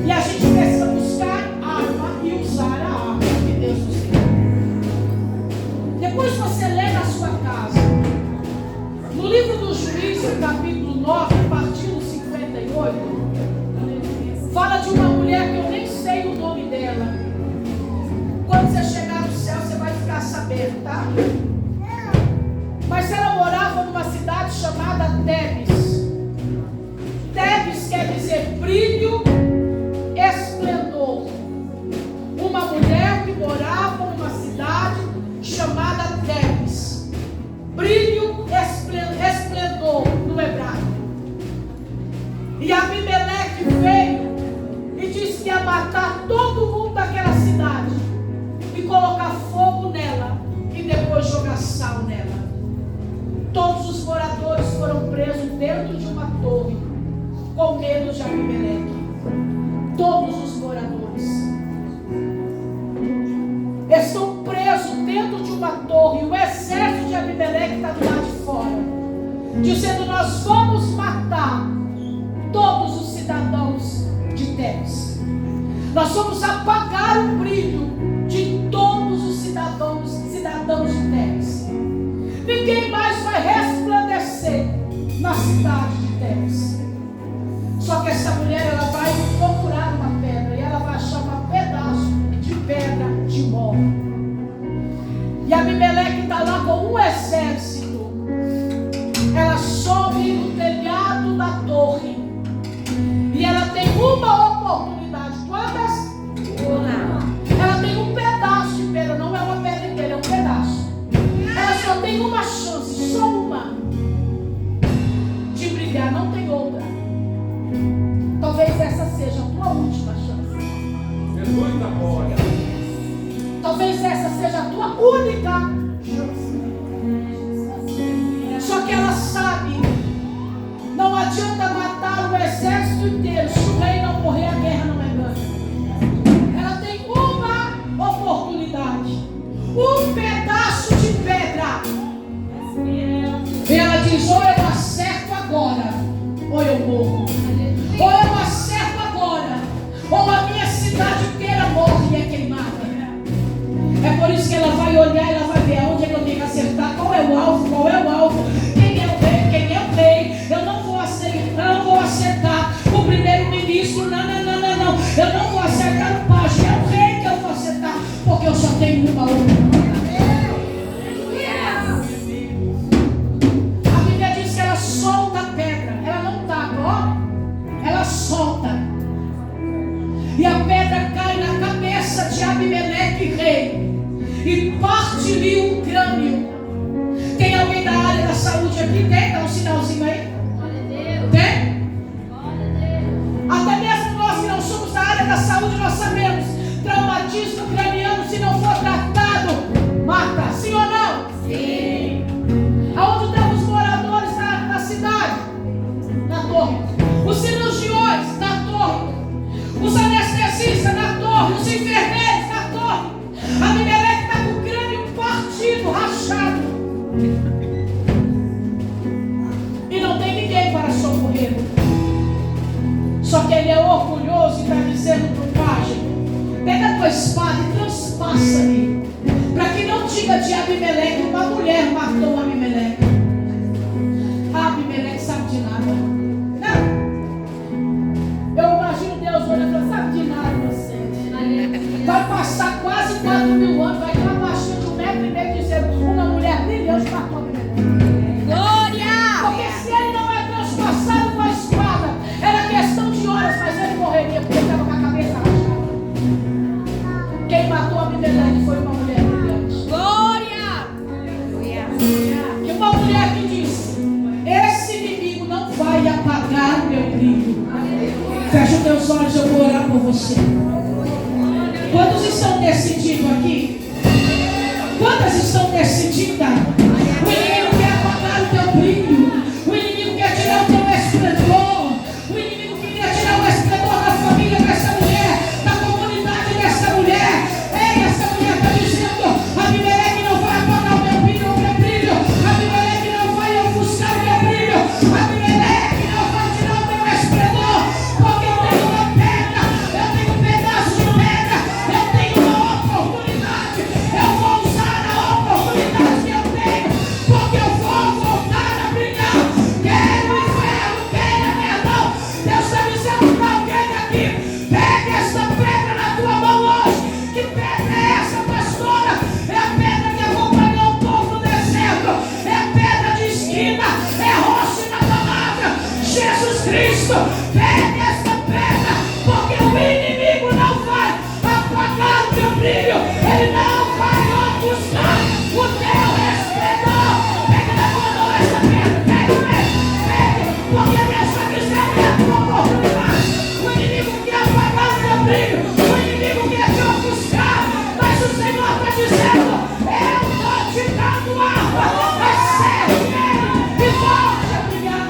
E a gente precisa buscar arma e usar a arma que Deus nos deu. Depois você lê na sua casa, no livro dos Juízes, capítulo 9, a partir do 58, fala de uma mulher que eu nem sei o nome dela. Quando você chegar no céu, você vai ficar sabendo, tá? Mas ela morava numa cidade chamada Tebes. Tebes quer dizer brilho, esplendor. Uma mulher que morava numa cidade chamada Tebes. Brilho, esplendor no hebraico. E Abimeleque veio e disse que ia matar todo mundo daquela cidade e colocar fogo nela e depois jogar sal nela. Todos os moradores foram presos dentro de uma torre com medo de Abimeleque. Todos os moradores estão presos dentro de uma torre e o exército de Abimeleque está do lado de fora, dizendo: nós vamos matar todos os cidadãos de Tebes. Nós vamos apagar o brilho de todos os cidadãos de Tebes. Ninguém mais vai resplandecer na cidade de Tebes. Só que essa mulher, ela vai procurar uma pedra e ela vai achar um pedaço de pedra de mó. E Abimeleque está lá com um exército. Ela sobe no telhado da torre e ela tem uma oportunidade. Quantas? Uma. Ela tem um pedaço de pedra, não é uma pedra inteira, é um pedaço. Ela só tem uma chance, só uma, de brilhar. Não Talvez essa seja a tua única chance. Só que ela sabe, não adianta matar o exército inteiro. Se o rei não morrer, a guerra não é ganha. Ela tem uma oportunidade, um pedaço de pedra. E ela diz: ou eu acerto agora, ou eu morro. Ou eu acerto agora, ou a minha cidade inteira morre e é queimada. É por isso que ela vai olhar, ela vai ver aonde é que eu tenho que acertar, qual é o alvo, quem é o rei, quem é o rei. Eu não vou acertar o primeiro-ministro, não. Eu não vou acertar o pajem, é o rei que eu vou acertar, porque eu só tenho uma outra. A Bíblia diz que ela solta a pedra, ela não taca, ó, ela solta. E a pedra cai na cabeça de Abimeleque, rei, e parte-lhe o crânio. Tem alguém da área da saúde aqui? Tem? Dá um sinalzinho aí. Tem? Até mesmo nós que não somos da área da saúde, nós sabemos. Traumatismo craniano, se não for tratado, mata. Sim ou não? Sim. Aonde estão os moradores da cidade? Na torre. Os cirurgiões, na torre. Os anestesistas, na torre. Os enfermeiros, na torre. A Abimeleque está com o crânio partido, rachado. E não tem ninguém para socorrer. Só que ele é orgulhoso e está dizendo para o pajem: pega a tua espada e transpassa-me, para que não diga de Abimeleque, uma mulher matou Abimeleque. Abimeleque sabe de nada. Não. Eu imagino Deus olhando e falando: sabe de nada você. Vai passar quase 4.000 anos, vai ter uma baixinha de 1,5 metro dizendo: uma mulher brilhante matou Abimeleque. Glória! Porque se ele não é transpassado com a espada, era questão de horas, mas ele morreria porque ele estava com a cabeça rachada. Quem matou Abimeleque foi uma mulher brilhante. Glória! E uma mulher que disse: esse inimigo não vai apagar o meu brilho. Fecha os teus olhos, eu vou orar por você. Quantos estão decididos aqui? Quantas estão decididas? O inimigo quer apagar o teu brilho. O inimigo quer tirar o teu esplendor. O inimigo queria tirar o esplendor da família dessa mulher, da comunidade dessa mulher. Ei, essa mulher está dizendo: Abimeleque não vai apagar o meu brilho. Abimeleque não vai ofuscar o meu brilho. Abimeleque não vai tirar o meu esplendor. Porque eu tenho uma pedra, eu tenho um pedaço de pedra, eu tenho uma oportunidade. Eu vou usar a oportunidade que eu tenho, porque eu vou voltar a brilhar. Queira o inferno, queira perdão. Deus está dizendo para alguém aqui: pegue essa pedra na tua mão hoje. Que pedra é essa, pastora? É a pedra que acompanhou o povo no deserto. É a pedra de esquina. É a rocha da palavra, Jesus Cristo. Pegue essa pedra, porque o inimigo não vai apagar o teu brilho. Ele não vai ofuscar o teu esplendor. Pegue na tua mão essa pedra. Pegue, porque Deus está dizendo: é a tua oportunidade. O inimigo quer apagar o teu brilho. O inimigo quer te ofuscar. Mas o Senhor está dizendo: eu estou te dando arma. Recebe ele e volte a brilhar.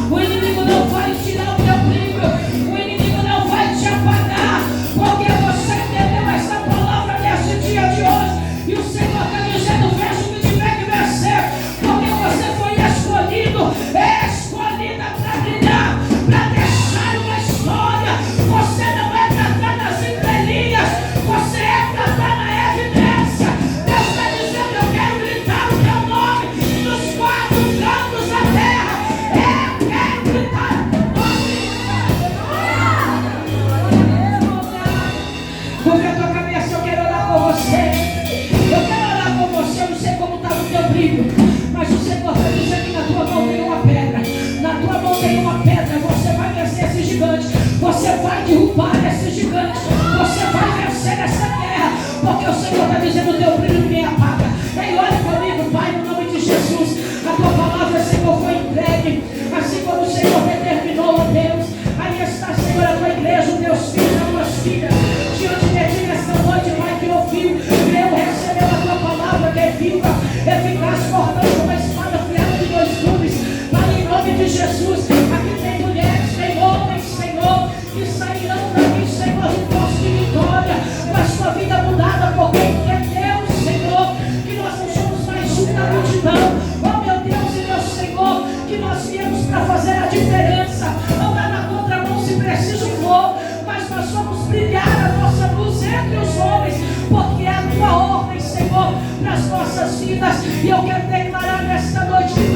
O inimigo não vai tirar o teu brilho. O inimigo não vai te apagar, porque você entendeu essa palavra nesse dia de hoje. E o Senhor está dizendo: verso 23 e versículo, porque você foi escolhida para brilhar, para deixar uma história. Você não é para estar nas entrelinhas, você é para estar na evidência. Deus está dizendo: eu quero gritar o teu nome nos 4 cantos da terra. Eu quero gritar o teu nome. Curva a tua cabeça, eu quero orar por você. Eu quero orar por você. Eu não sei como está o teu brilho, mas o Senhor está dizendo que na tua mão tem uma pedra. Na tua mão tem uma pedra. Você vai vencer esse gigante. Você vai derrubar esse gigante. Você vai vencer essa guerra, porque o Senhor está dizendo: o teu brilho ninguém apaga. Ei, olha comigo, Pai, no nome de Jesus. A tua palavra, Senhor, foi entregue. Assim como o Senhor nas nossas vidas. E eu quero declarar nesta noite que